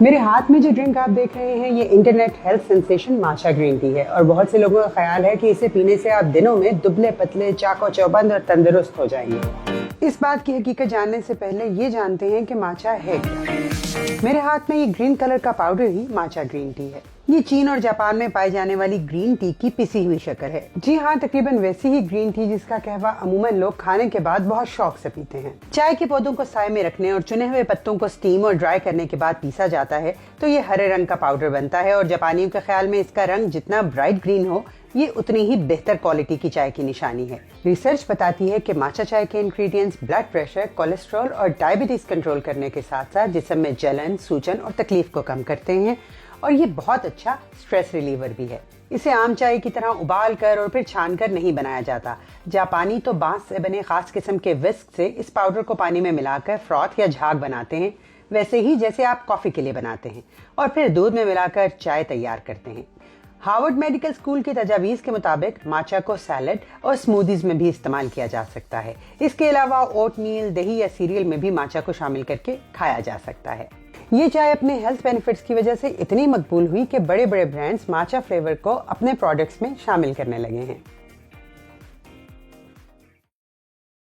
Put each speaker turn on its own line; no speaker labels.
मेरे हाथ में जो ड्रिंक आप देख रहे हैं ये internet health sensation matcha green tea है और बहुत से लोगों का ख्याल है कि इसे पीने से आप दिनों में दुबले पतले चाको चौबंद और तंदुरुस्त हो जाएंगे। इस बात की हकीकत जानने से पहले ये जानते हैं कि माचा है क्या। मेरे हाथ में ये ग्रीन कलर का पाउडर ही माचा ग्रीन टी है। ये चीन और जापान में पाई जाने वाली ग्रीन टी की पिसी हुई शक्कर है। जी हाँ, तकरीबन वैसी ही ग्रीन टी जिसका कहवा अमूमन लोग खाने के बाद बहुत शौक से पीते हैं। चाय के पौधों को साए में रखने और चुने हुए पत्तों को स्टीम और ड्राई करने के बाद पीसा जाता है तो ये हरे रंग का पाउडर बनता है और जापानियों के ख्याल में इसका रंग जितना ब्राइट ग्रीन हो ये उतनी ही बेहतर क्वालिटी की चाय की निशानी है। रिसर्च बताती है कि माचा चाय के इंग्रेडिएंट्स ब्लड प्रेशर, कोलेस्ट्रॉल और डायबिटीज कंट्रोल करने के साथ साथ जिस्म में जलन, सूजन और तकलीफ को कम करते हैं और ये बहुत अच्छा स्ट्रेस रिलीवर भी है। इसे आम चाय की तरह उबाल कर और फिर छान कर नहीं बनाया जाता। जापानी तो बांस से बने खास किस्म के विस्क से इस पाउडर को पानी में मिलाकर फ्रॉथ या झाग बनाते हैं, वैसे ही जैसे आप कॉफी के लिए बनाते हैं, और फिर दूध में मिलाकर चाय तैयार करते हैं। हार्वर्ड मेडिकल स्कूल की तजावीज के मुताबिक माचा को सैलड और स्मूदीज में भी इस्तेमाल किया जा सकता है। इसके अलावा ओटमील, दही या सीरियल में भी माचा को शामिल करके खाया जा सकता है। ये चाय अपने हेल्थ बेनिफिट्स की वजह से इतनी मकबूल हुई कि बड़े बड़े ब्रांड्स माचा फ्लेवर को अपने प्रोडक्ट्स में शामिल करने लगे हैं।